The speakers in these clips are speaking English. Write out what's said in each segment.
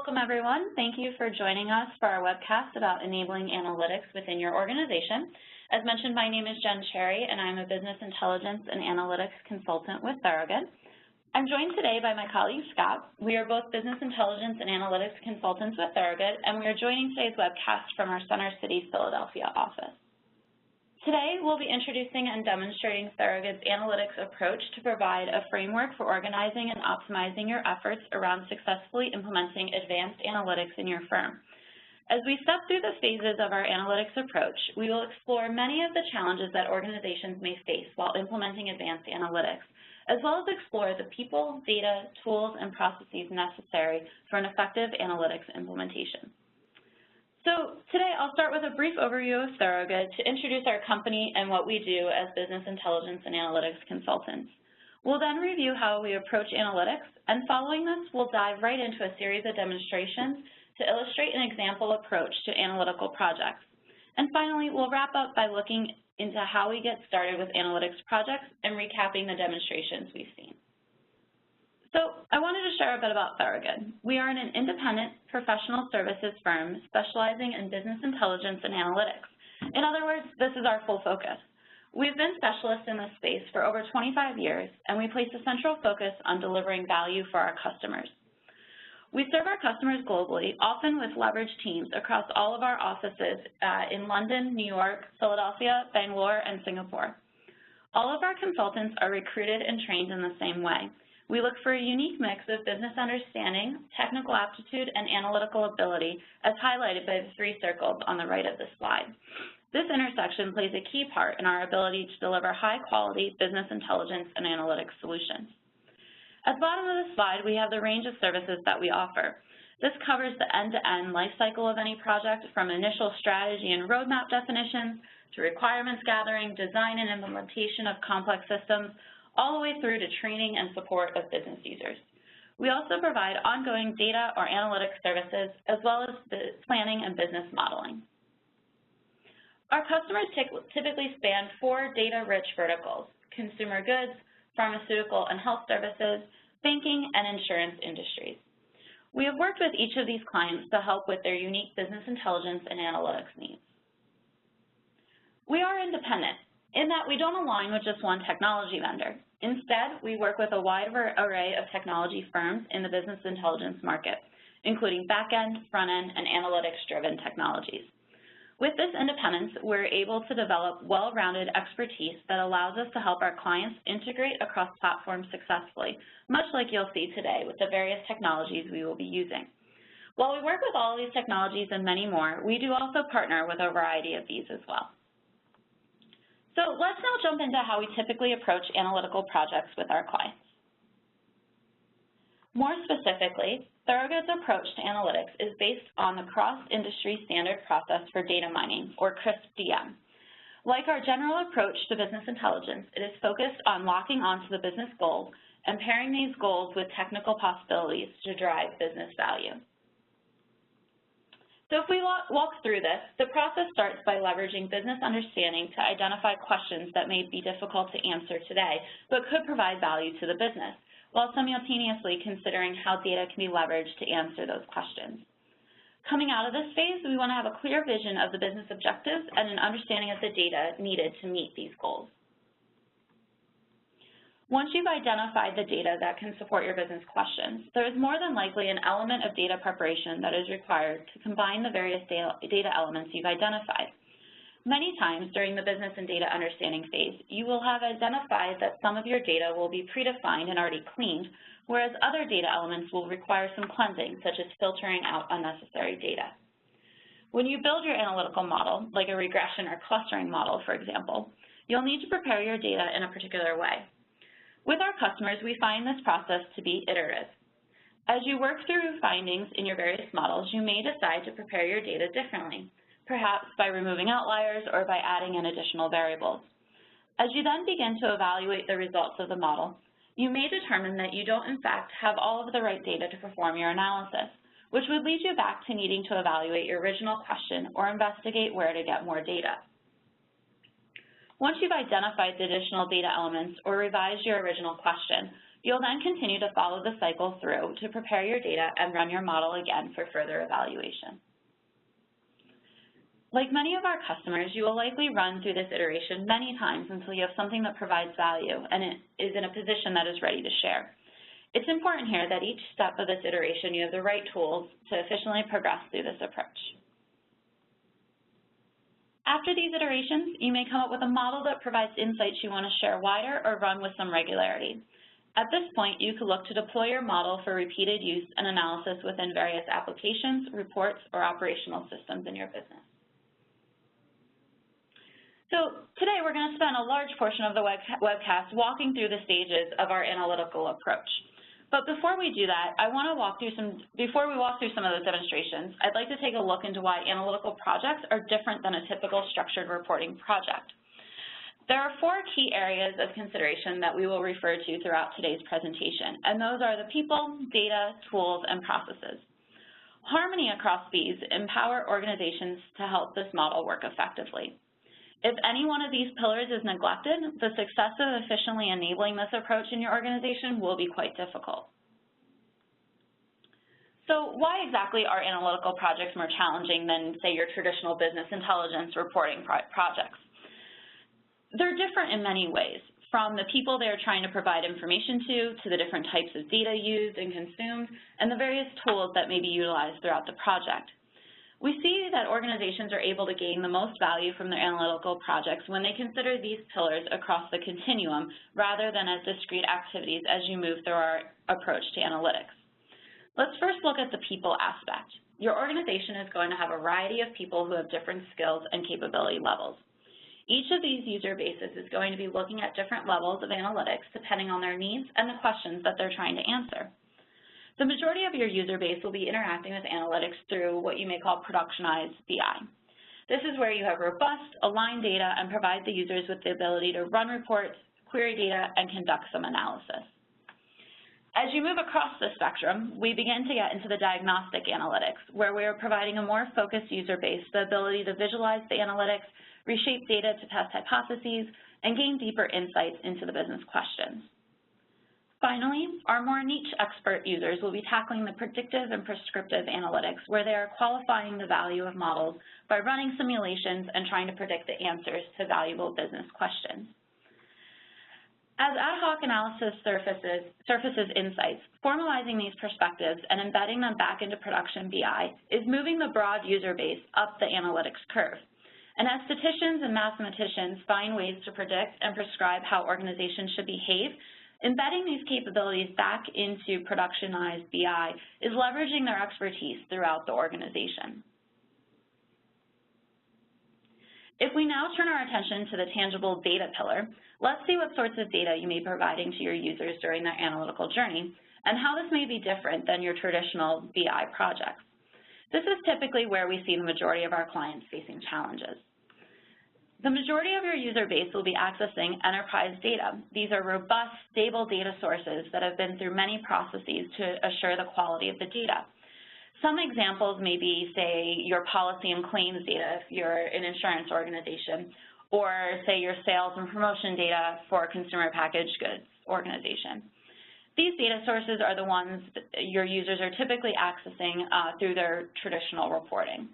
Welcome, everyone. Thank you for joining us for our webcast about enabling analytics within your organization. As mentioned, my name is Jen Cherry, and I'm a business intelligence and analytics consultant with Thorogood. I'm joined today by my colleague, Scott. We are both business intelligence and analytics consultants with Thorogood, and we are joining today's webcast from our Center City, Philadelphia office. Today, we'll be introducing and demonstrating Thorogood's analytics approach to provide a framework for organizing and optimizing your efforts around successfully implementing advanced analytics in your firm. As we step through the phases of our analytics approach, we will explore many of the challenges that organizations may face while implementing advanced analytics, as well as explore the people, data, tools, and processes necessary for an effective analytics implementation. So today I'll start with a brief overview of Thorogood to introduce our company and what we do as business intelligence and analytics consultants. We'll then review how we approach analytics, and following this, we'll dive right into a series of demonstrations to illustrate an example approach to analytical projects. And finally, we'll wrap up by looking into how we get started with analytics projects and recapping the demonstrations we've seen. So I wanted to share a bit about Thorogood. We are an independent professional services firm specializing in business intelligence and analytics. In other words, this is our full focus. We've been specialists in this space for over 25 years, and we place a central focus on delivering value for our customers. We serve our customers globally, often with leveraged teams across all of our offices in London, New York, Philadelphia, Bangalore, and Singapore. All of our consultants are recruited and trained in the same way. We look for a unique mix of business understanding, technical aptitude, and analytical ability, as highlighted by the three circles on the right of this slide. This intersection plays a key part in our ability to deliver high-quality business intelligence and analytics solutions. At the bottom of the slide, we have the range of services that we offer. This covers the end-to-end life cycle of any project, from initial strategy and roadmap definitions to requirements gathering, design and implementation of complex systems, all the way through to training and support of business users. We also provide ongoing data or analytics services, as well as the planning and business modeling. Our customers typically span four data-rich verticals: consumer goods, pharmaceutical and health services, banking, and insurance industries. We have worked with each of these clients to help with their unique business intelligence and analytics needs. We are independent in that we don't align with just one technology vendor. Instead, we work with a wide array of technology firms in the business intelligence market, including back-end, front-end, and analytics-driven technologies. With this independence, we're able to develop well-rounded expertise that allows us to help our clients integrate across platforms successfully, much like you'll see today with the various technologies we will be using. While we work with all of these technologies and many more, we do also partner with a variety of these as well. So let's now jump into how we typically approach analytical projects with our clients. More specifically, Thorogood's approach to analytics is based on the cross-industry standard process for data mining, or CRISP-DM. Like our general approach to business intelligence, it is focused on locking onto the business goals and pairing these goals with technical possibilities to drive business value. So if we walk through this, the process starts by leveraging business understanding to identify questions that may be difficult to answer today, but could provide value to the business, while simultaneously considering how data can be leveraged to answer those questions. Coming out of this phase, we want to have a clear vision of the business objectives and an understanding of the data needed to meet these goals. Once you've identified the data that can support your business questions, there is more than likely an element of data preparation that is required to combine the various data elements you've identified. Many times during the business and data understanding phase, you will have identified that some of your data will be predefined and already cleaned, whereas other data elements will require some cleansing, such as filtering out unnecessary data. When you build your analytical model, like a regression or clustering model, for example, you'll need to prepare your data in a particular way. With our customers, we find this process to be iterative. As you work through findings in your various models, you may decide to prepare your data differently, perhaps by removing outliers or by adding in additional variables. As you then begin to evaluate the results of the model, you may determine that you don't, in fact, have all of the right data to perform your analysis, which would lead you back to needing to evaluate your original question or investigate where to get more data. Once you've identified the additional data elements or revised your original question, you'll then continue to follow the cycle through to prepare your data and run your model again for further evaluation. Like many of our customers, you will likely run through this iteration many times until you have something that provides value and it is in a position that is ready to share. It's important here that each step of this iteration you have the right tools to efficiently progress through this approach. After these iterations, you may come up with a model that provides insights you want to share wider or run with some regularity. At this point, you could look to deploy your model for repeated use and analysis within various applications, reports, or operational systems in your business. So today we're going to spend a large portion of the webcast walking through the stages of our analytical approach. But before we do that, before we walk through some of those demonstrations, I'd like to take a look into why analytical projects are different than a typical structured reporting project. There are 4 key areas of consideration that we will refer to throughout today's presentation, and those are the people, data, tools, and processes. Harmony across these empower organizations to help this model work effectively. If any one of these pillars is neglected, the success of efficiently enabling this approach in your organization will be quite difficult. So why exactly are analytical projects more challenging than, say, your traditional business intelligence reporting projects? They're different in many ways, from the people they're trying to provide information to the different types of data used and consumed, and the various tools that may be utilized throughout the project. We see that organizations are able to gain the most value from their analytical projects when they consider these pillars across the continuum rather than as discrete activities as you move through our approach to analytics. Let's first look at the people aspect. Your organization is going to have a variety of people who have different skills and capability levels. Each of these user bases is going to be looking at different levels of analytics depending on their needs and the questions that they're trying to answer. The majority of your user base will be interacting with analytics through what you may call productionized BI. This is where you have robust, aligned data and provide the users with the ability to run reports, query data, and conduct some analysis. As you move across the spectrum, we begin to get into the diagnostic analytics, where we are providing a more focused user base the ability to visualize the analytics, reshape data to test hypotheses, and gain deeper insights into the business questions. Finally, our more niche expert users will be tackling the predictive and prescriptive analytics, where they are qualifying the value of models by running simulations and trying to predict the answers to valuable business questions. As ad hoc analysis surfaces insights, formalizing these perspectives and embedding them back into production BI is moving the broad user base up the analytics curve. And as statisticians and mathematicians find ways to predict and prescribe how organizations should behave, embedding these capabilities back into productionized BI is leveraging their expertise throughout the organization. If we now turn our attention to the tangible data pillar, let's see what sorts of data you may be providing to your users during their analytical journey and how this may be different than your traditional BI projects. This is typically where we see the majority of our clients facing challenges. The majority of your user base will be accessing enterprise data. These are robust, stable data sources that have been through many processes to assure the quality of the data. Some examples may be, say, your policy and claims data if you're an insurance organization, or say your sales and promotion data for a consumer packaged goods organization. These data sources are the ones that your users are typically accessing through their traditional reporting.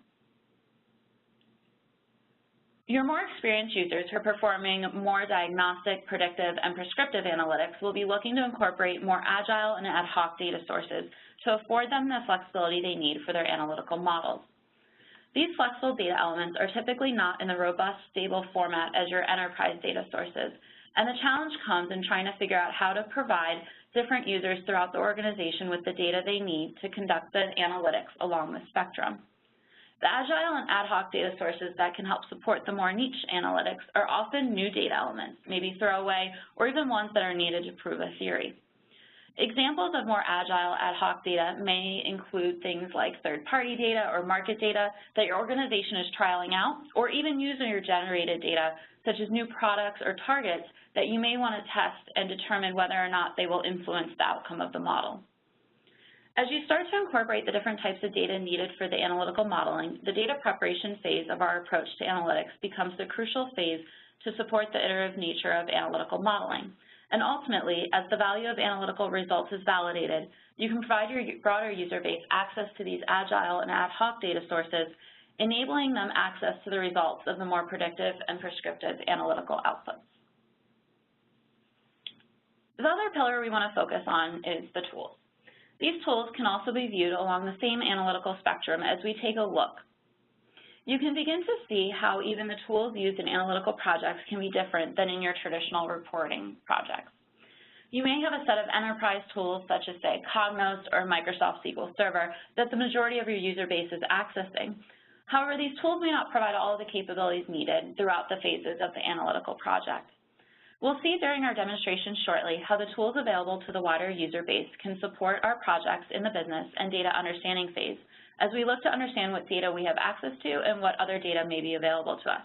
Your more experienced users who are performing more diagnostic, predictive, and prescriptive analytics will be looking to incorporate more agile and ad hoc data sources to afford them the flexibility they need for their analytical models. These flexible data elements are typically not in the robust, stable format as your enterprise data sources, and the challenge comes in trying to figure out how to provide different users throughout the organization with the data they need to conduct the analytics along the spectrum. The agile and ad hoc data sources that can help support the more niche analytics are often new data elements, maybe throwaway, or even ones that are needed to prove a theory. Examples of more agile ad hoc data may include things like third-party data or market data that your organization is trialing out, or even user-generated data such as new products or targets that you may want to test and determine whether or not they will influence the outcome of the model. As you start to incorporate the different types of data needed for the analytical modeling, the data preparation phase of our approach to analytics becomes the crucial phase to support the iterative nature of analytical modeling. And ultimately, as the value of analytical results is validated, you can provide your broader user base access to these agile and ad hoc data sources, enabling them access to the results of the more predictive and prescriptive analytical outputs. The other pillar we want to focus on is the tools. These tools can also be viewed along the same analytical spectrum as we take a look. You can begin to see how even the tools used in analytical projects can be different than in your traditional reporting projects. You may have a set of enterprise tools such as, say, Cognos or Microsoft SQL Server that the majority of your user base is accessing. However, these tools may not provide all of the capabilities needed throughout the phases of the analytical project. We'll see during our demonstration shortly how the tools available to the wider user base can support our projects in the business and data understanding phase, as we look to understand what data we have access to and what other data may be available to us.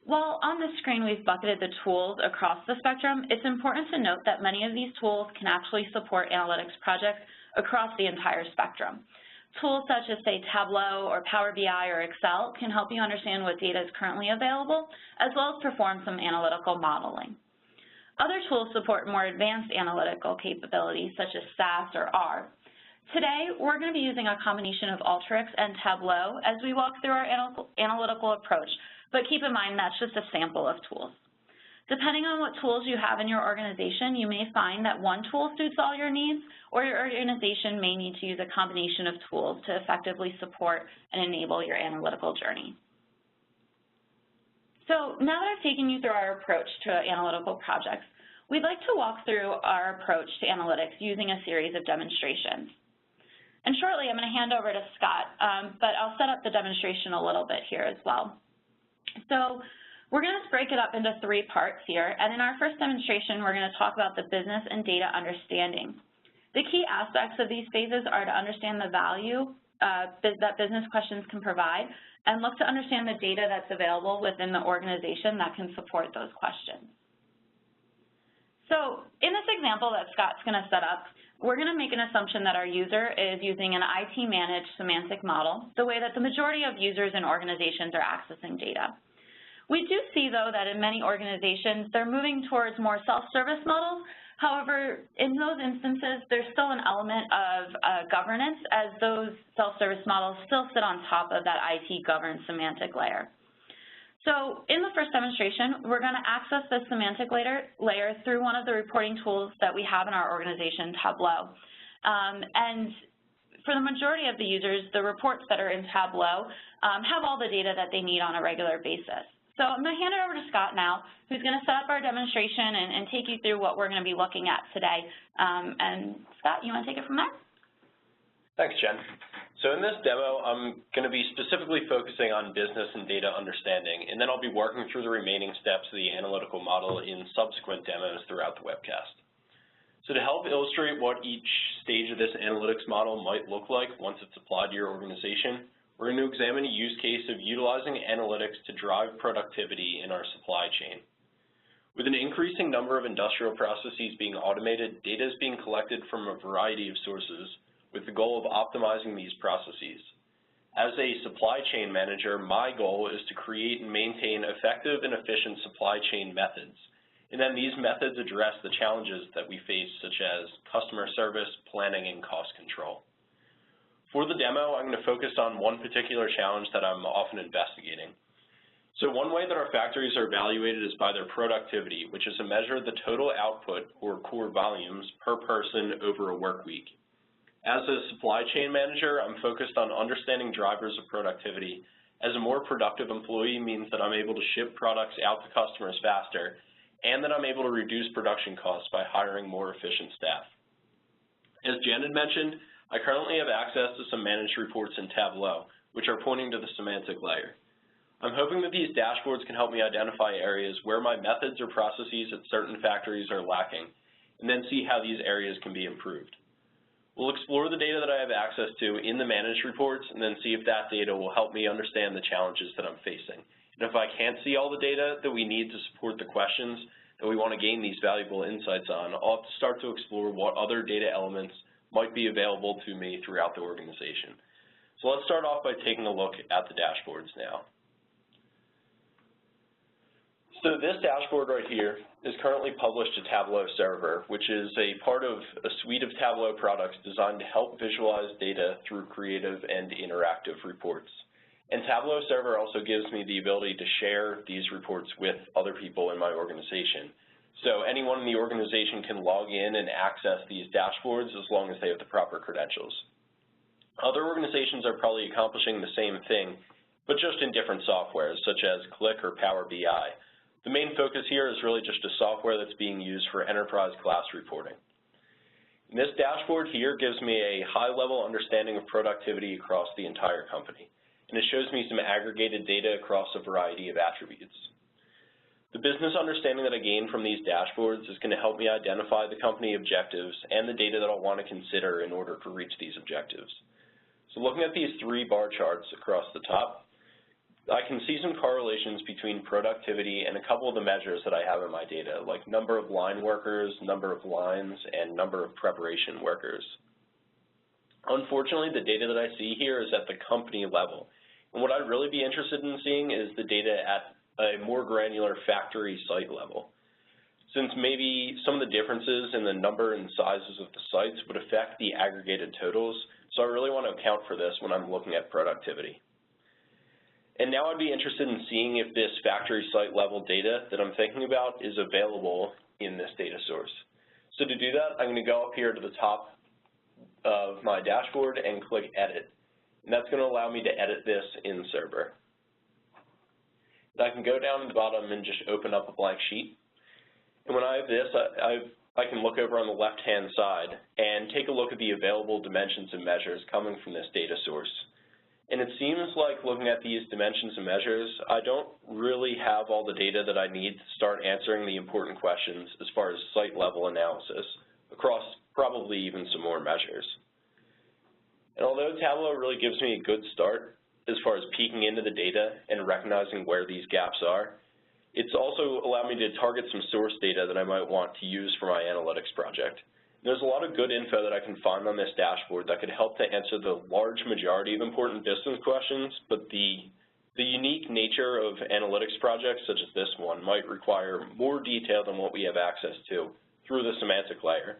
While on the screen we've bucketed the tools across the spectrum, it's important to note that many of these tools can actually support analytics projects across the entire spectrum. Tools such as, say, Tableau or Power BI or Excel can help you understand what data is currently available, as well as perform some analytical modeling. Other tools support more advanced analytical capabilities, such as SAS or R. Today, we're going to be using a combination of Alteryx and Tableau as we walk through our analytical approach, but keep in mind that's just a sample of tools. Depending on what tools you have in your organization, you may find that one tool suits all your needs, or your organization may need to use a combination of tools to effectively support and enable your analytical journey. So now that I've taken you through our approach to analytical projects, we'd like to walk through our approach to analytics using a series of demonstrations. And shortly, I'm going to hand over to Scott, but I'll set up the demonstration a little bit here as well. So we're going to break it up into 3 parts here, and in our first demonstration, we're going to talk about the business and data understanding. The key aspects of these phases are to understand the value that business questions can provide, and look to understand the data that's available within the organization that can support those questions. So in this example that Scott's going to set up, we're going to make an assumption that our user is using an IT-managed semantic model, the way that the majority of users in organizations are accessing data. We do see, though, that in many organizations, they're moving towards more self-service models. However, in those instances, there's still an element of governance, as those self-service models still sit on top of that IT-governed semantic layer. So in the first demonstration, we're going to access the semantic layer through one of the reporting tools that we have in our organization, Tableau. And for the majority of the users, the reports that are in Tableau have all the data that they need on a regular basis. So I'm going to hand it over to Scott now, who's going to set up our demonstration and take you through what we're going to be looking at today. And Scott, you want to take it from there? Thanks, Jen. So in this demo, I'm going to be specifically focusing on business and data understanding, and then I'll be working through the remaining steps of the analytical model in subsequent demos throughout the webcast. So to help illustrate what each stage of this analytics model might look like once it's applied to your organization, we're going to examine a use case of utilizing analytics to drive productivity in our supply chain. With an increasing number of industrial processes being automated, data is being collected from a variety of sources with the goal of optimizing these processes. As a supply chain manager, my goal is to create and maintain effective and efficient supply chain methods. And then these methods address the challenges that we face, such as customer service, planning, and cost control. For the demo, I'm going to focus on one particular challenge that I'm often investigating. So one way that our factories are evaluated is by their productivity, which is a measure of the total output, or core volumes, per person over a work week. As a supply chain manager, I'm focused on understanding drivers of productivity, as a more productive employee means that I'm able to ship products out to customers faster, and that I'm able to reduce production costs by hiring more efficient staff. As Jen had mentioned, I currently have access to some managed reports in Tableau, which are pointing to the semantic layer. I'm hoping that these dashboards can help me identify areas where my methods or processes at certain factories are lacking, and then see how these areas can be improved. We'll explore the data that I have access to in the managed reports, and then see if that data will help me understand the challenges that I'm facing. And if I can't see all the data that we need to support the questions that we want to gain these valuable insights on, I'll have to start to explore what other data elements might be available to me throughout the organization. So let's start off by taking a look at the dashboards now. So this dashboard right here is currently published to Tableau Server, which is a part of a suite of Tableau products designed to help visualize data through creative and interactive reports. And Tableau Server also gives me the ability to share these reports with other people in my organization. So anyone in the organization can log in and access these dashboards as long as they have the proper credentials. Other organizations are probably accomplishing the same thing, but just in different softwares, such as Qlik or Power BI. The main focus here is really just a software that's being used for enterprise-class reporting. And this dashboard here gives me a high-level understanding of productivity across the entire company, and it shows me some aggregated data across a variety of attributes. The business understanding that I gain from these dashboards is going to help me identify the company objectives and the data that I'll want to consider in order to reach these objectives. So looking at these three bar charts across the top, I can see some correlations between productivity and a couple of the measures that I have in my data, like number of line workers, number of lines, and number of preparation workers. Unfortunately, the data that I see here is at the company level. And what I'd really be interested in seeing is the data at a more granular factory site level, since maybe some of the differences in the number and sizes of the sites would affect the aggregated totals, so I really want to account for this when I'm looking at productivity. And now I'd be interested in seeing if this factory site level data that I'm thinking about is available in this data source. So to do that, I'm going to go up here to the top of my dashboard and click Edit. And that's going to allow me to edit this in Server. And I can go down to the bottom and just open up a blank sheet. And when I have this, I can look over on the left-hand side and take a look at the available dimensions and measures coming from this data source. And it seems like looking at these dimensions and measures, I don't really have all the data that I need to start answering the important questions as far as site-level analysis across probably even some more measures. And although Tableau really gives me a good start as far as peeking into the data and recognizing where these gaps are, it's also allowed me to target some source data that I might want to use for my analytics project. There's a lot of good info that I can find on this dashboard that could help to answer the large majority of important business questions, but the unique nature of analytics projects such as this one might require more detail than what we have access to through the semantic layer.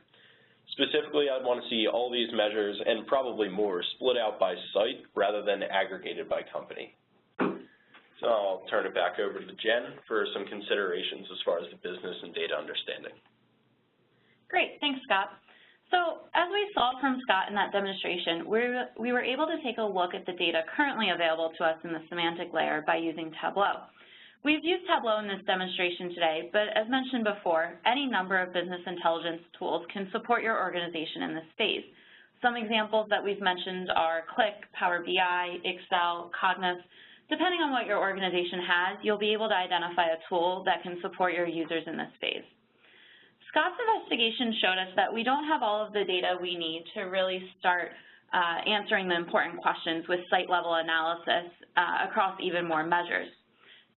Specifically, I'd want to see all these measures and probably more split out by site rather than aggregated by company. So I'll turn it back over to Jen for some considerations as far as the business and data understanding. Great, thanks, Scott. So as we saw from Scott in that demonstration, we were able to take a look at the data currently available to us in the semantic layer by using Tableau. We've used Tableau in this demonstration today, but as mentioned before, any number of business intelligence tools can support your organization in this phase. Some examples that we've mentioned are Qlik, Power BI, Excel, Cognos. Depending on what your organization has, you'll be able to identify a tool that can support your users in this phase. Scott's investigation showed us that we don't have all of the data we need to really start answering the important questions with site-level analysis across even more measures.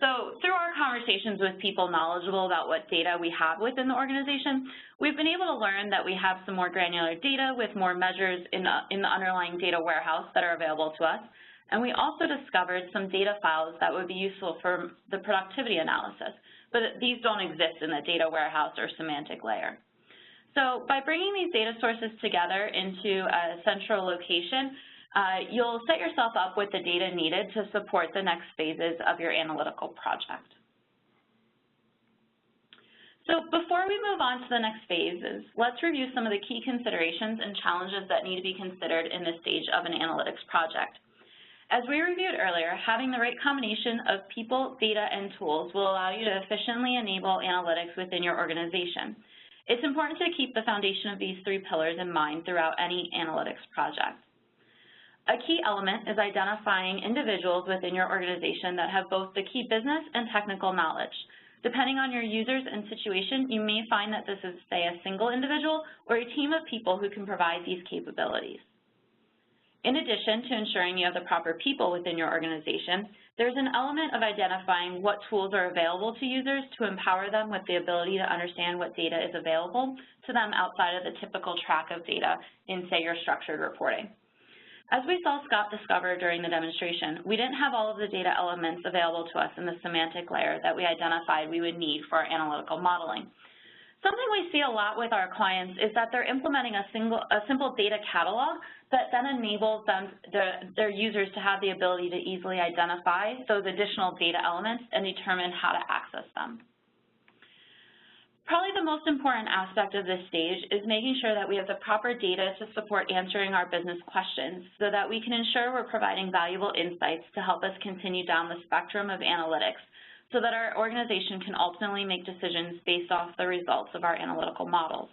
So through our conversations with people knowledgeable about what data we have within the organization, we've been able to learn that we have some more granular data with more measures in the underlying data warehouse that are available to us. And we also discovered some data files that would be useful for the productivity analysis, but these don't exist in the data warehouse or semantic layer. So by bringing these data sources together into a central location, you'll set yourself up with the data needed to support the next phases of your analytical project. So before we move on to the next phases, let's review some of the key considerations and challenges that need to be considered in this stage of an analytics project. As we reviewed earlier, having the right combination of people, data, and tools will allow you to efficiently enable analytics within your organization. It's important to keep the foundation of these three pillars in mind throughout any analytics project. A key element is identifying individuals within your organization that have both the key business and technical knowledge. Depending on your users and situation, you may find that this is, say, a single individual or a team of people who can provide these capabilities. In addition to ensuring you have the proper people within your organization, there's an element of identifying what tools are available to users to empower them with the ability to understand what data is available to them outside of the typical track of data in, say, your structured reporting. As we saw Scott discover during the demonstration, we didn't have all of the data elements available to us in the semantic layer that we identified we would need for our analytical modeling. Something we see a lot with our clients is that they're implementing a simple data catalog that then enables their users to have the ability to easily identify those additional data elements and determine how to access them. Probably the most important aspect of this stage is making sure that we have the proper data to support answering our business questions so that we can ensure we're providing valuable insights to help us continue down the spectrum of analytics so that our organization can ultimately make decisions based off the results of our analytical models.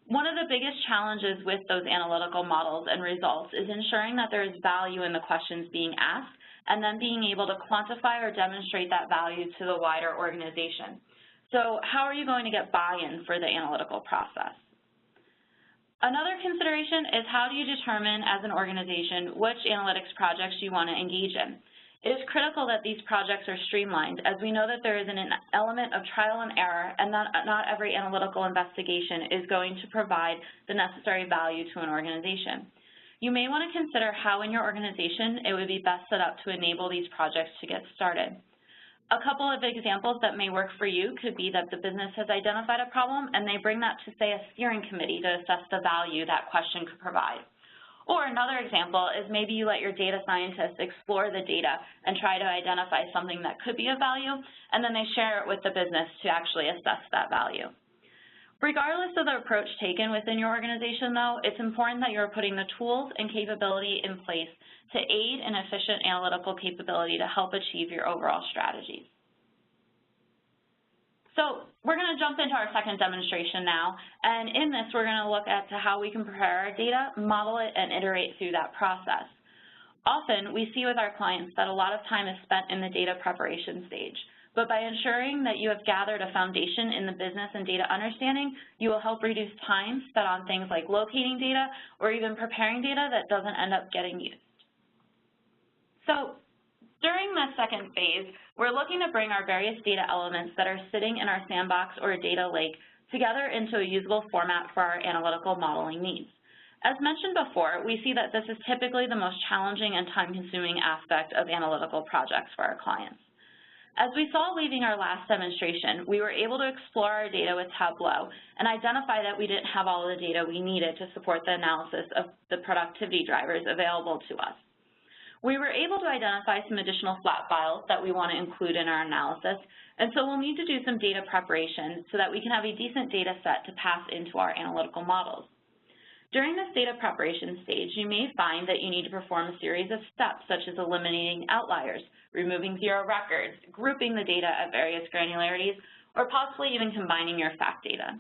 One of the biggest challenges with those analytical models and results is ensuring that there is value in the questions being asked and then being able to quantify or demonstrate that value to the wider organization. So how are you going to get buy-in for the analytical process? Another consideration is how do you determine as an organization which analytics projects you want to engage in. It is critical that these projects are streamlined, as we know that there is an element of trial and error and that not every analytical investigation is going to provide the necessary value to an organization. You may want to consider how in your organization it would be best set up to enable these projects to get started. A couple of examples that may work for you could be that the business has identified a problem and they bring that to, say, a steering committee to assess the value that question could provide. Or another example is maybe you let your data scientists explore the data and try to identify something that could be of value, and then they share it with the business to actually assess that value. Regardless of the approach taken within your organization, though, it's important that you're putting the tools and capability in place to aid in efficient analytical capability to help achieve your overall strategies. So we're going to jump into our second demonstration now, and in this we're going to look at how we can prepare our data, model it, and iterate through that process. Often we see with our clients that a lot of time is spent in the data preparation stage, but by ensuring that you have gathered a foundation in the business and data understanding, you will help reduce time spent on things like locating data or even preparing data that doesn't end up getting used. So during the second phase, we're looking to bring our various data elements that are sitting in our sandbox or data lake together into a usable format for our analytical modeling needs. As mentioned before, we see that this is typically the most challenging and time-consuming aspect of analytical projects for our clients. As we saw leaving our last demonstration, we were able to explore our data with Tableau and identify that we didn't have all the data we needed to support the analysis of the productivity drivers available to us. We were able to identify some additional flat files that we want to include in our analysis, and so we'll need to do some data preparation so that we can have a decent data set to pass into our analytical models. During this data preparation stage, you may find that you need to perform a series of steps such as eliminating outliers, removing zero records, grouping the data at various granularities, or possibly even combining your fact data.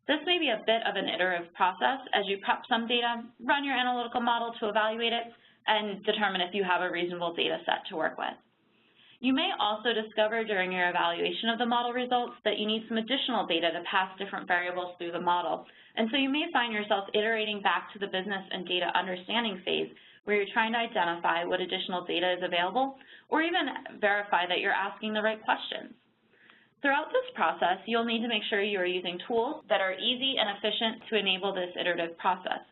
This may be a bit of an iterative process as you prep some data, run your analytical model to evaluate it, and determine if you have a reasonable data set to work with. You may also discover during your evaluation of the model results that you need some additional data to pass different variables through the model, and so you may find yourself iterating back to the business and data understanding phase where you're trying to identify what additional data is available or even verify that you're asking the right questions. Throughout this process, you'll need to make sure you are using tools that are easy and efficient to enable this iterative process.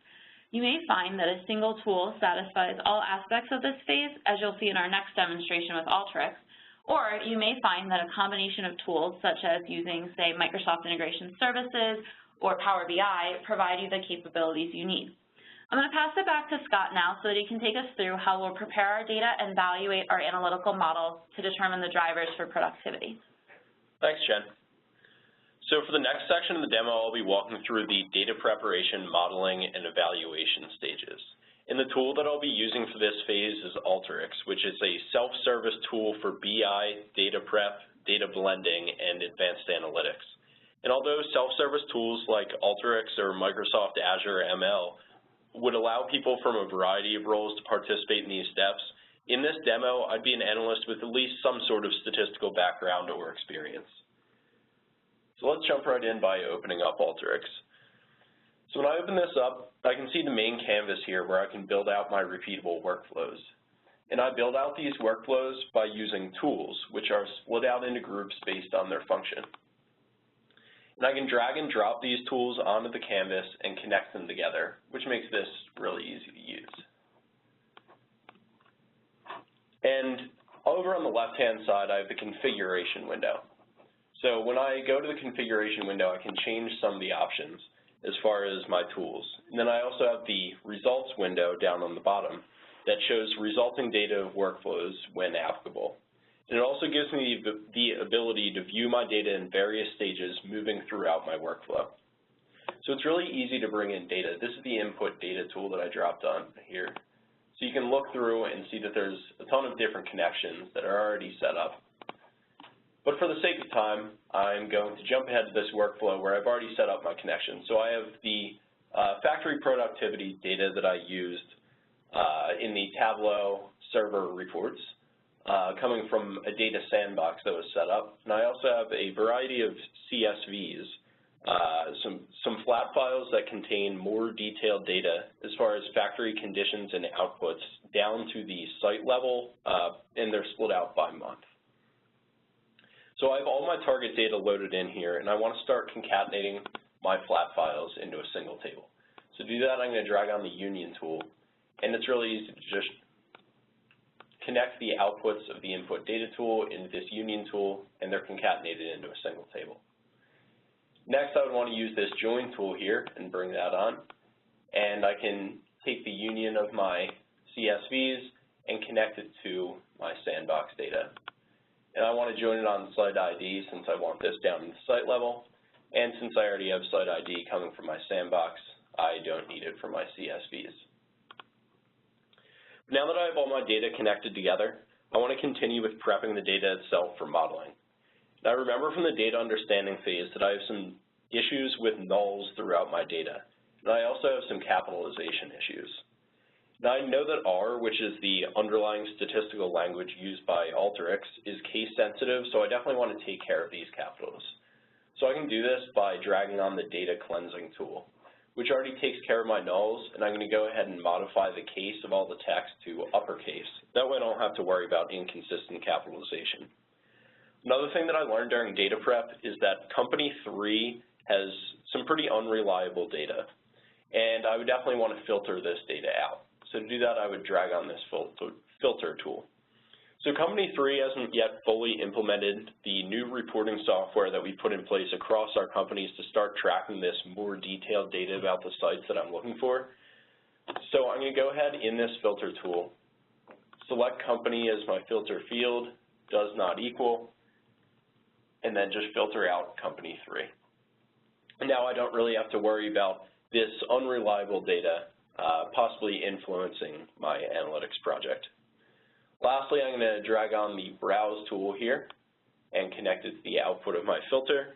You may find that a single tool satisfies all aspects of this phase, as you'll see in our next demonstration with Alteryx, or you may find that a combination of tools, such as using, say, Microsoft Integration Services or Power BI, provide you the capabilities you need. I'm going to pass it back to Scott now so that he can take us through how we'll prepare our data and evaluate our analytical models to determine the drivers for productivity. Thanks, Jen. So for the next section of the demo, I'll be walking through the data preparation, modeling, and evaluation stages. And the tool that I'll be using for this phase is Alteryx, which is a self-service tool for BI, data prep, data blending, and advanced analytics. And although self-service tools like Alteryx or Microsoft Azure ML would allow people from a variety of roles to participate in these steps, in this demo, I'd be an analyst with at least some sort of statistical background or experience. So let's jump right in by opening up Alteryx. So when I open this up, I can see the main canvas here where I can build out my repeatable workflows. And I build out these workflows by using tools, which are split out into groups based on their function. And I can drag and drop these tools onto the canvas and connect them together, which makes this really easy to use. And over on the left-hand side, I have the configuration window. So when I go to the configuration window, I can change some of the options as far as my tools. And then I also have the results window down on the bottom that shows resulting data of workflows when applicable. And it also gives me the ability to view my data in various stages moving throughout my workflow. So it's really easy to bring in data. This is the input data tool that I dropped on here. So you can look through and see that there's a ton of different connections that are already set up. But for the sake of time, I'm going to jump ahead to this workflow where I've already set up my connection. So I have the factory productivity data that I used in the Tableau server reports coming from a data sandbox that was set up. And I also have a variety of CSVs, some flat files that contain more detailed data as far as factory conditions and outputs down to the site level, and they're split out by month. So I have all my target data loaded in here, and I want to start concatenating my flat files into a single table. So to do that, I'm going to drag on the union tool, and it's really easy to just connect the outputs of the input data tool into this union tool, and they're concatenated into a single table. Next, I would want to use this join tool here and bring that on, and I can take the union of my CSVs and connect it to my sandbox data. And I want to join it on site ID since I want this down in the site level, and since I already have site ID coming from my sandbox, I don't need it for my CSVs. Now that I have all my data connected together, I want to continue with prepping the data itself for modeling. Now, I remember from the data understanding phase that I have some issues with nulls throughout my data, and I also have some capitalization issues. Now, I know that R, which is the underlying statistical language used by Alteryx, is case sensitive, so I definitely want to take care of these capitals. So I can do this by dragging on the data cleansing tool, which already takes care of my nulls, and I'm going to go ahead and modify the case of all the text to uppercase. That way I don't have to worry about inconsistent capitalization. Another thing that I learned during data prep is that company 3 has some pretty unreliable data, and I would definitely want to filter this data out. So to do that, I would drag on this filter tool. So company 3 hasn't yet fully implemented the new reporting software that we put in place across our companies to start tracking this more detailed data about the sites that I'm looking for. So I'm going to go ahead in this filter tool, select company as my filter field, does not equal, and then just filter out company 3. And now I don't really have to worry about this unreliable data possibly influencing my analytics project. Lastly, I'm going to drag on the browse tool here and connect it to the output of my filter,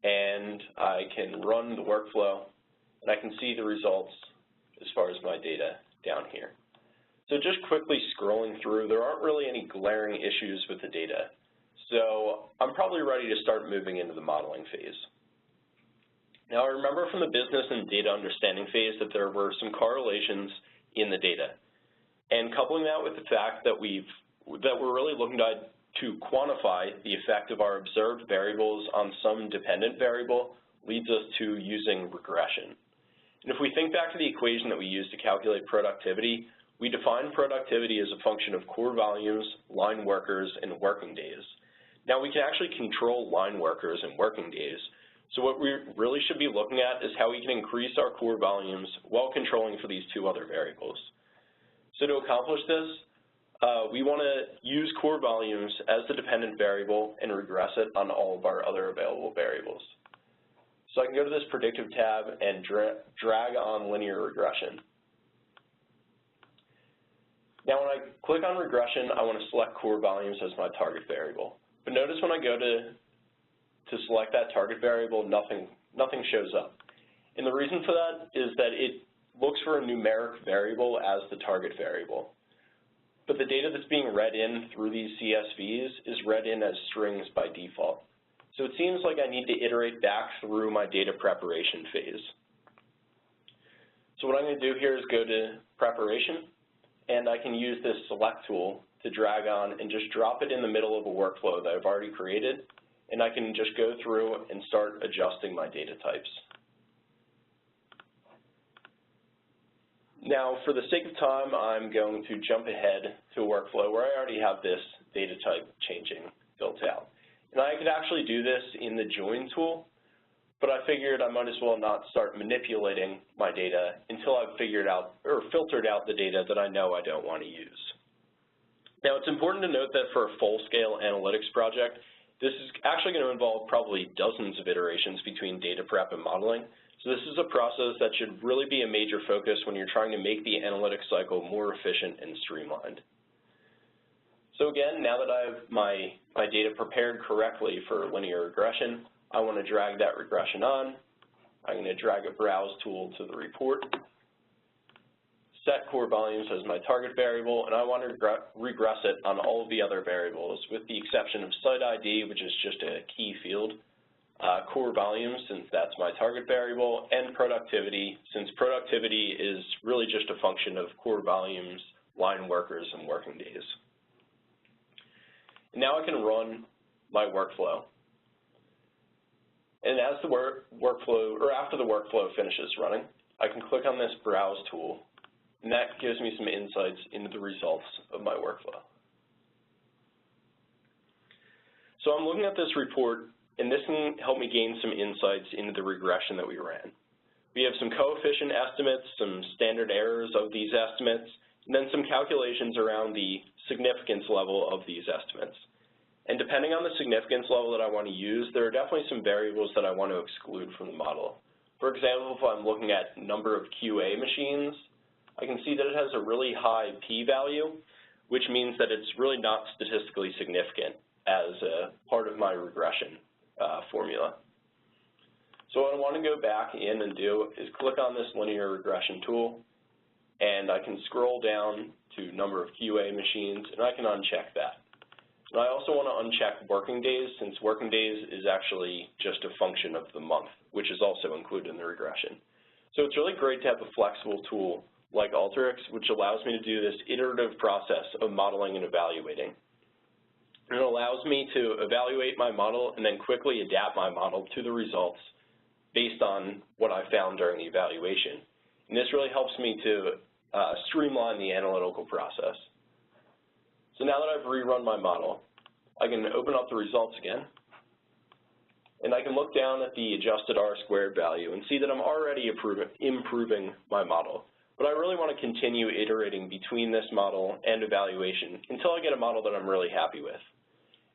and I can run the workflow, and I can see the results as far as my data down here. So just quickly scrolling through, there aren't really any glaring issues with the data. So I'm probably ready to start moving into the modeling phase. Now, I remember from the business and data understanding phase that there were some correlations in the data. And coupling that with the fact that we're really looking to quantify the effect of our observed variables on some dependent variable leads us to using regression. And if we think back to the equation that we used to calculate productivity, we define productivity as a function of core volumes, line workers, and working days. Now, we can actually control line workers and working days. So what we really should be looking at is how we can increase our core volumes while controlling for these two other variables. So to accomplish this, we want to use core volumes as the dependent variable and regress it on all of our other available variables. So I can go to this predictive tab and drag on linear regression. Now when I click on regression, I want to select core volumes as my target variable. But notice when I go to select that target variable, nothing shows up. And the reason for that is that it looks for a numeric variable as the target variable. But the data that's being read in through these CSVs is read in as strings by default. So it seems like I need to iterate back through my data preparation phase. So what I'm going to do here is go to preparation, and I can use this select tool to drag on and just drop it in the middle of a workflow that I've already created, and I can just go through and start adjusting my data types. Now, for the sake of time, I'm going to jump ahead to a workflow where I already have this data type changing built out. And I could actually do this in the join tool, but I figured I might as well not start manipulating my data until I've figured out or filtered out the data that I know I don't want to use. Now, it's important to note that for a full-scale analytics project, this is actually going to involve probably dozens of iterations between data prep and modeling. So this is a process that should really be a major focus when you're trying to make the analytics cycle more efficient and streamlined. So again, now that I have my data prepared correctly for linear regression, I want to drag that regression on. I'm going to drag a browse tool to the report, set core volumes as my target variable, and I want to regress it on all of the other variables with the exception of site ID, which is just a key field, core volumes, since that's my target variable, and productivity, since productivity is really just a function of core volumes, line workers, and working days. And now I can run my workflow. And as the workflow, or after the workflow finishes running, I can click on this browse tool, and that gives me some insights into the results of my workflow. So I'm looking at this report, and this can help me gain some insights into the regression that we ran. We have some coefficient estimates, some standard errors of these estimates, and then some calculations around the significance level of these estimates. And depending on the significance level that I want to use, there are definitely some variables that I want to exclude from the model. For example, if I'm looking at number of QA machines, I can see that it has a really high p-value, which means that it's really not statistically significant as a part of my regression formula. So what I want to go back in and do is click on this linear regression tool, and I can scroll down to number of QA machines, and I can uncheck that. And I also want to uncheck working days, since working days is actually just a function of the month, which is also included in the regression. So it's really great to have a flexible tool like Alteryx, which allows me to do this iterative process of modeling and evaluating. And it allows me to evaluate my model and then quickly adapt my model to the results based on what I found during the evaluation. And this really helps me to streamline the analytical process. So now that I've rerun my model, I can open up the results again, and I can look down at the adjusted R-squared value and see that I'm already improving my model. But I really want to continue iterating between this model and evaluation until I get a model that I'm really happy with.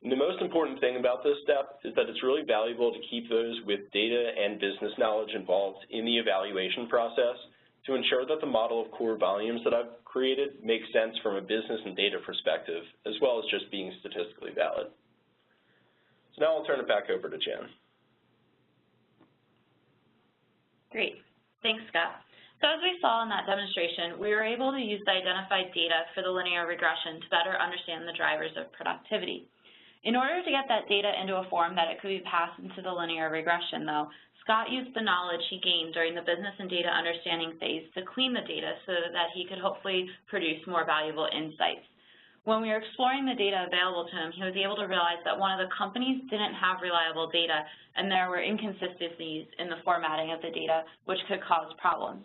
And the most important thing about this step is that it's really valuable to keep those with data and business knowledge involved in the evaluation process to ensure that the model of core volumes that I've created makes sense from a business and data perspective, as well as just being statistically valid. So now I'll turn it back over to Jen. Great. Thanks, Scott. So as we saw in that demonstration, we were able to use the identified data for the linear regression to better understand the drivers of productivity. In order to get that data into a form that it could be passed into the linear regression, though, Scott used the knowledge he gained during the business and data understanding phase to clean the data so that he could hopefully produce more valuable insights. When we were exploring the data available to him, he was able to realize that one of the companies didn't have reliable data, and there were inconsistencies in the formatting of the data, which could cause problems.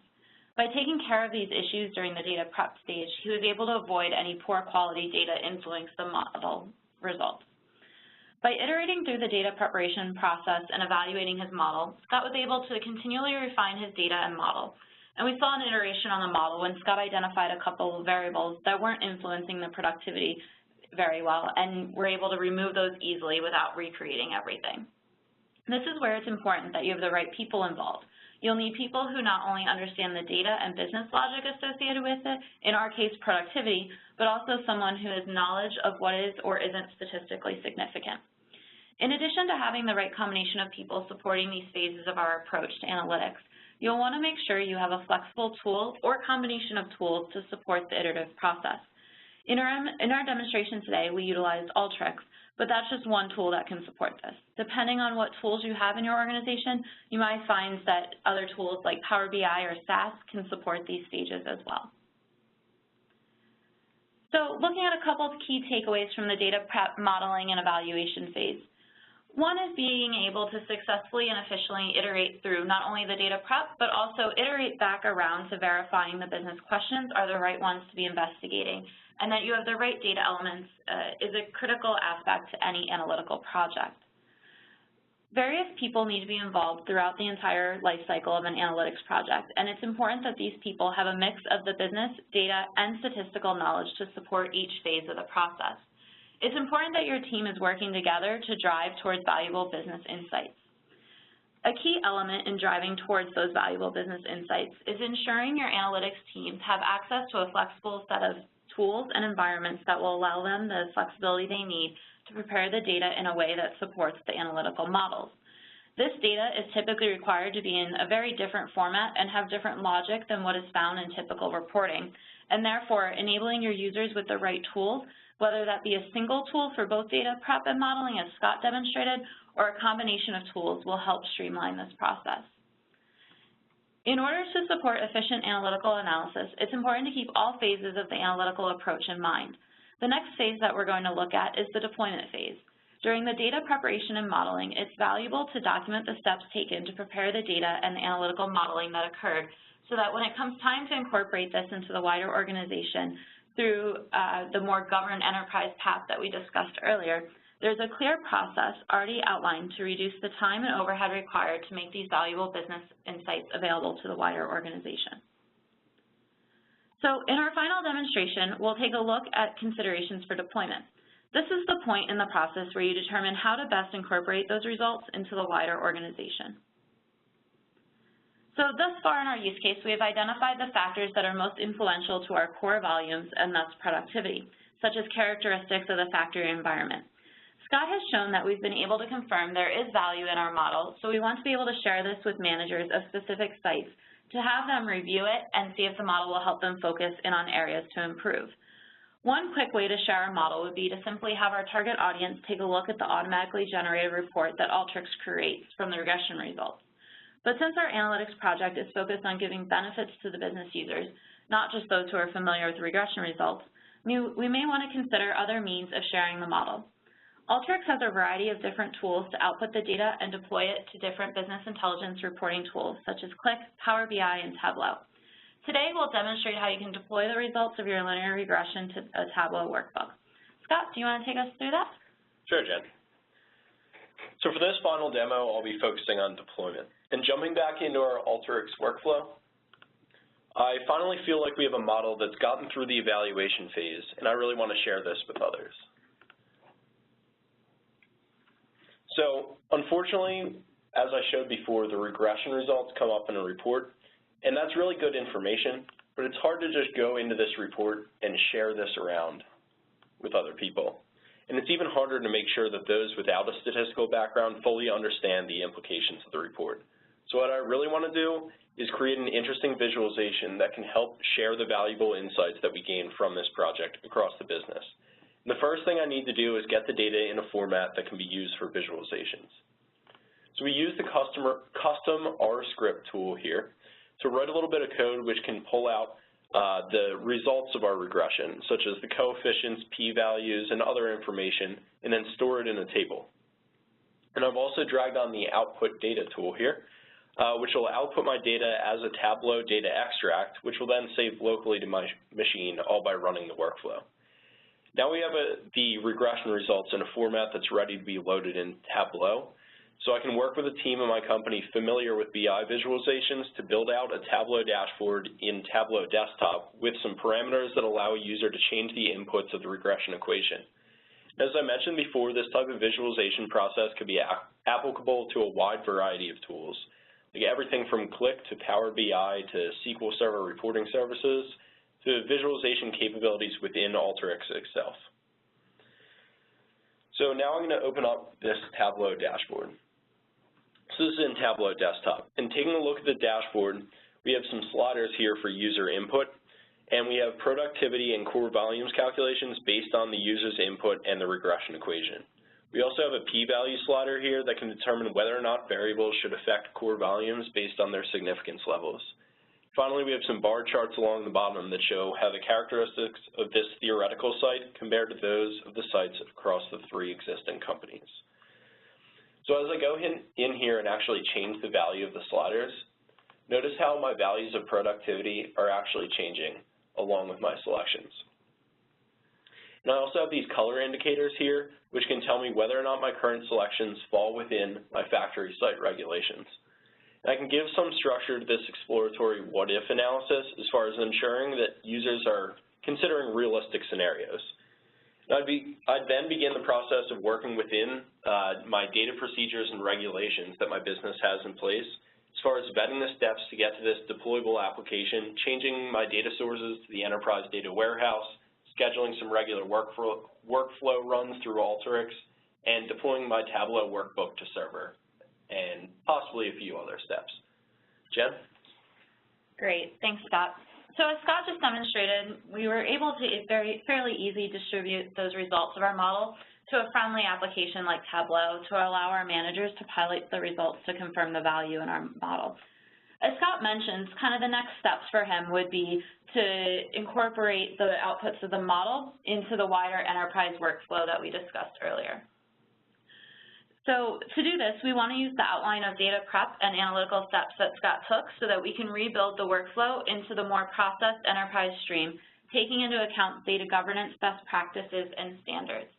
By taking care of these issues during the data prep stage, he was able to avoid any poor quality data influence the model results. By iterating through the data preparation process and evaluating his model, Scott was able to continually refine his data and model. And we saw an iteration on the model when Scott identified a couple of variables that weren't influencing the productivity very well, and were able to remove those easily without recreating everything. This is where it's important that you have the right people involved. You'll need people who not only understand the data and business logic associated with it, in our case productivity, but also someone who has knowledge of what is or isn't statistically significant. In addition to having the right combination of people supporting these phases of our approach to analytics, you'll want to make sure you have a flexible tool or combination of tools to support the iterative process. In our demonstration today, we utilized Alteryx, but that's just one tool that can support this. Depending on what tools you have in your organization, you might find that other tools like Power BI or SAS can support these stages as well. So looking at a couple of key takeaways from the data prep, modeling, and evaluation phase. One is being able to successfully and efficiently iterate through not only the data prep, but also iterate back around to verifying the business questions are the right ones to be investigating, and that you have the right data elements is a critical aspect to any analytical project. Various people need to be involved throughout the entire life cycle of an analytics project, and it's important that these people have a mix of the business, data, and statistical knowledge to support each phase of the process. It's important that your team is working together to drive towards valuable business insights. A key element in driving towards those valuable business insights is ensuring your analytics teams have access to a flexible set of tools and environments that will allow them the flexibility they need to prepare the data in a way that supports the analytical models. This data is typically required to be in a very different format and have different logic than what is found in typical reporting, and therefore enabling your users with the right tools, whether that be a single tool for both data prep and modeling as Scott demonstrated, or a combination of tools will help streamline this process. In order to support efficient analytical analysis, it's important to keep all phases of the analytical approach in mind. The next phase that we're going to look at is the deployment phase. During the data preparation and modeling, it's valuable to document the steps taken to prepare the data and the analytical modeling that occurred so that when it comes time to incorporate this into the wider organization through the more governed enterprise path that we discussed earlier, there's a clear process already outlined to reduce the time and overhead required to make these valuable business insights available to the wider organization. So in our final demonstration, we'll take a look at considerations for deployment. This is the point in the process where you determine how to best incorporate those results into the wider organization. So thus far in our use case, we have identified the factors that are most influential to our core volumes and thus productivity, such as characteristics of the factory environment. Scott has shown that we've been able to confirm there is value in our model, so we want to be able to share this with managers of specific sites to have them review it and see if the model will help them focus in on areas to improve. One quick way to share our model would be to simply have our target audience take a look at the automatically generated report that Alteryx creates from the regression results. But since our analytics project is focused on giving benefits to the business users, not just those who are familiar with regression results, we may want to consider other means of sharing the model. Alteryx has a variety of different tools to output the data and deploy it to different business intelligence reporting tools, such as Qlik, Power BI, and Tableau. Today, we'll demonstrate how you can deploy the results of your linear regression to a Tableau workbook. Scott, do you want to take us through that? Sure, Jen. So for this final demo, I'll be focusing on deployment. And jumping back into our Alteryx workflow, I finally feel like we have a model that's gotten through the evaluation phase, and I really want to share this with others. So unfortunately, as I showed before, the regression results come up in a report, and that's really good information, but it's hard to just go into this report and share this around with other people. And it's even harder to make sure that those without a statistical background fully understand the implications of the report. So what I really want to do is create an interesting visualization that can help share the valuable insights that we gain from this project across the business. And the first thing I need to do is get the data in a format that can be used for visualizations. So we use the custom R script tool here to write a little bit of code which can pull out the results of our regression, such as the coefficients, p-values, and other information, and then store it in a table. And I've also dragged on the output data tool here, which will output my data as a Tableau data extract, which will then save locally to my machine, all by running the workflow. Now we have the regression results in a format that's ready to be loaded in Tableau, so I can work with a team in my company familiar with BI visualizations to build out a Tableau dashboard in Tableau Desktop with some parameters that allow a user to change the inputs of the regression equation. As I mentioned before, this type of visualization process could be applicable to a wide variety of tools, like everything from Qlik to Power BI to SQL Server reporting services, to visualization capabilities within Alteryx itself. So now I'm going to open up this Tableau dashboard. So this is in Tableau Desktop. And taking a look at the dashboard, we have some sliders here for user input, and we have productivity and core volumes calculations based on the user's input and the regression equation. We also have a p-value slider here that can determine whether or not variables should affect core volumes based on their significance levels. Finally, we have some bar charts along the bottom that show how the characteristics of this theoretical site compared to those of the sites across the 3 existing companies. So as I go in here and actually change the value of the sliders, notice how my values of productivity are actually changing along with my selections. And I also have these color indicators here, which can tell me whether or not my current selections fall within my factory site regulations. And I can give some structure to this exploratory what-if analysis as far as ensuring that users are considering realistic scenarios. And I'd then begin the process of working within my data procedures and regulations that my business has in place, as far as vetting the steps to get to this deployable application, changing my data sources to the enterprise data warehouse, scheduling some regular workflow runs through Alteryx, and deploying my Tableau workbook to server, and possibly a few other steps. Jen? Great, thanks, Scott. So as Scott just demonstrated, we were able to fairly easily distribute those results of our model to a friendly application like Tableau to allow our managers to pilot the results to confirm the value in our model. As Scott mentioned, kind of the next steps for him would be to incorporate the outputs of the model into the wider enterprise workflow that we discussed earlier. So to do this, we want to use the outline of data prep and analytical steps that Scott took so that we can rebuild the workflow into the more processed enterprise stream, taking into account data governance, best practices, and standards.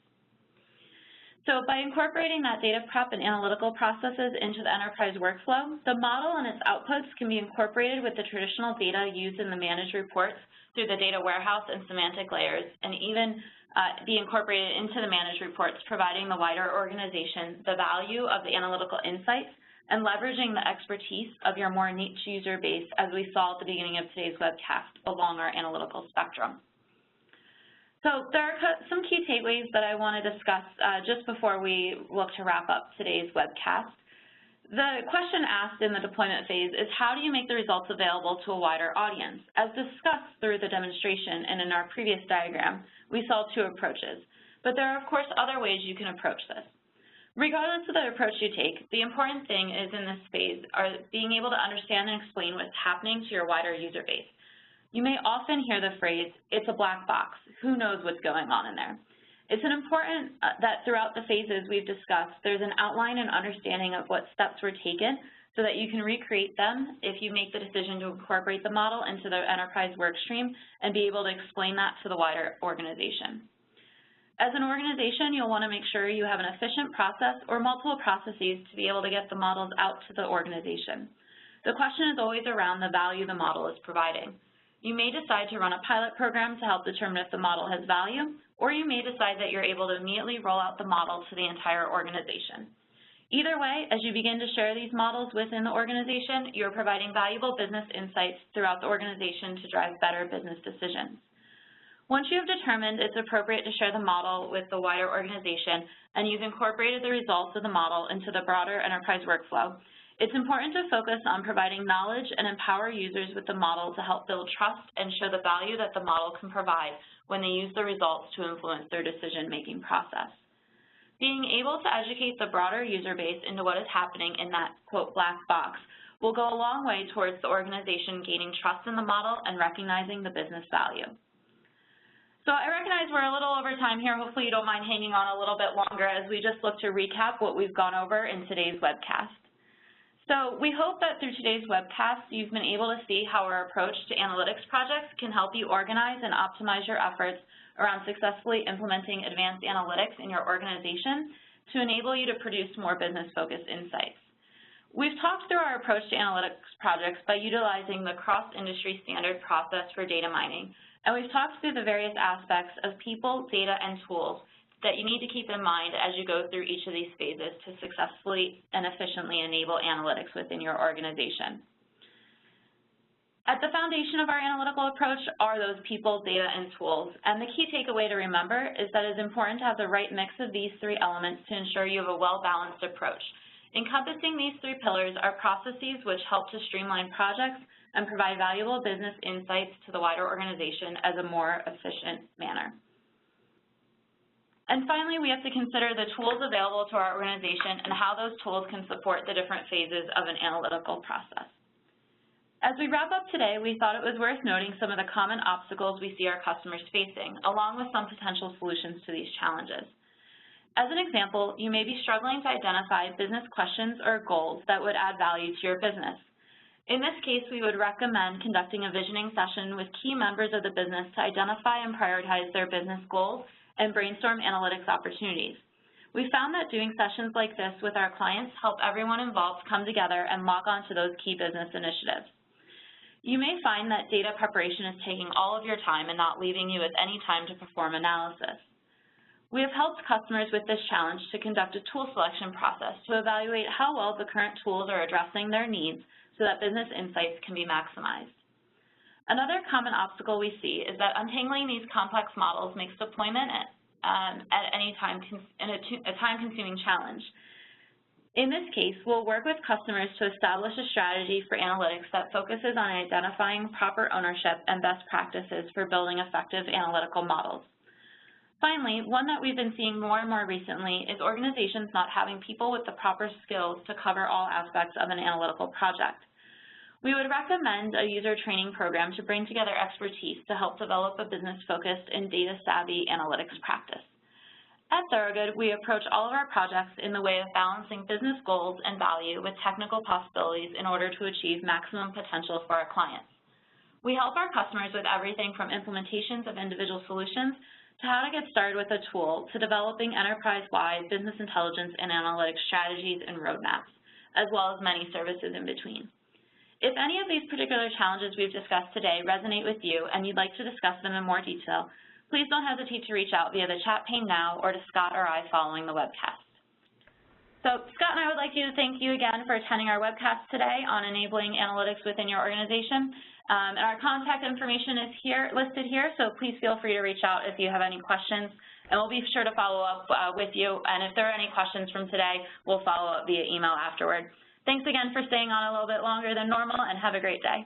So by incorporating that data prep and analytical processes into the enterprise workflow, the model and its outputs can be incorporated with the traditional data used in the managed reports through the data warehouse and semantic layers, and even be incorporated into the managed reports, providing the wider organization the value of the analytical insights and leveraging the expertise of your more niche user base, as we saw at the beginning of today's webcast along our analytical spectrum. So there are some key takeaways that I want to discuss just before we look to wrap up today's webcast. The question asked in the deployment phase is, how do you make the results available to a wider audience? As discussed through the demonstration and in our previous diagram, we saw two approaches, but there are, of course, other ways you can approach this. Regardless of the approach you take, the important thing is in this phase are being able to understand and explain what's happening to your wider user base. You may often hear the phrase, it's a black box, who knows what's going on in there? It's important that throughout the phases we've discussed, there's an outline and understanding of what steps were taken so that you can recreate them if you make the decision to incorporate the model into the enterprise workstream and be able to explain that to the wider organization. As an organization, you'll want to make sure you have an efficient process or multiple processes to be able to get the models out to the organization. The question is always around the value the model is providing. You may decide to run a pilot program to help determine if the model has value, or you may decide that you're able to immediately roll out the model to the entire organization. Either way, as you begin to share these models within the organization, you're providing valuable business insights throughout the organization to drive better business decisions. Once you have determined it's appropriate to share the model with the wider organization and you've incorporated the results of the model into the broader enterprise workflow, it's important to focus on providing knowledge and empower users with the model to help build trust and show the value that the model can provide when they use the results to influence their decision-making process. Being able to educate the broader user base into what is happening in that, quote, black box will go a long way towards the organization gaining trust in the model and recognizing the business value. So I recognize we're a little over time here. Hopefully you don't mind hanging on a little bit longer as we just look to recap what we've gone over in today's webcast. So we hope that through today's webcast, you've been able to see how our approach to analytics projects can help you organize and optimize your efforts around successfully implementing advanced analytics in your organization to enable you to produce more business-focused insights. We've talked through our approach to analytics projects by utilizing the cross-industry standard process for data mining, and we've talked through the various aspects of people, data, and tools that you need to keep in mind as you go through each of these phases to successfully and efficiently enable analytics within your organization. At the foundation of our analytical approach are those people, data, and tools, and the key takeaway to remember is that it's important to have the right mix of these three elements to ensure you have a well-balanced approach. Encompassing these three pillars are processes which help to streamline projects and provide valuable business insights to the wider organization as a more efficient manner. And finally, we have to consider the tools available to our organization and how those tools can support the different phases of an analytical process. As we wrap up today, we thought it was worth noting some of the common obstacles we see our customers facing, along with some potential solutions to these challenges. As an example, you may be struggling to identify business questions or goals that would add value to your business. In this case, we would recommend conducting a visioning session with key members of the business to identify and prioritize their business goals and brainstorm analytics opportunities. We found that doing sessions like this with our clients help everyone involved come together and log on to those key business initiatives. You may find that data preparation is taking all of your time and not leaving you with any time to perform analysis. We have helped customers with this challenge to conduct a tool selection process to evaluate how well the current tools are addressing their needs so that business insights can be maximized. Another common obstacle we see is that untangling these complex models makes deployment at any time a time-consuming challenge. In this case, we'll work with customers to establish a strategy for analytics that focuses on identifying proper ownership and best practices for building effective analytical models. Finally, one that we've been seeing more and more recently is organizations not having people with the proper skills to cover all aspects of an analytical project. We would recommend a user training program to bring together expertise to help develop a business-focused and data-savvy analytics practice. At Thorogood, we approach all of our projects in the way of balancing business goals and value with technical possibilities in order to achieve maximum potential for our clients. We help our customers with everything from implementations of individual solutions to how to get started with a tool to developing enterprise-wide business intelligence and analytics strategies and roadmaps, as well as many services in between. If any of these particular challenges we've discussed today resonate with you and you'd like to discuss them in more detail, please don't hesitate to reach out via the chat pane now or to Scott or I following the webcast. So Scott and I would like to thank you again for attending our webcast today on enabling analytics within your organization. And our contact information is listed here, so please feel free to reach out if you have any questions, and we'll be sure to follow up with you. And if there are any questions from today, we'll follow up via email afterward. Thanks again for staying on a little bit longer than normal, and have a great day.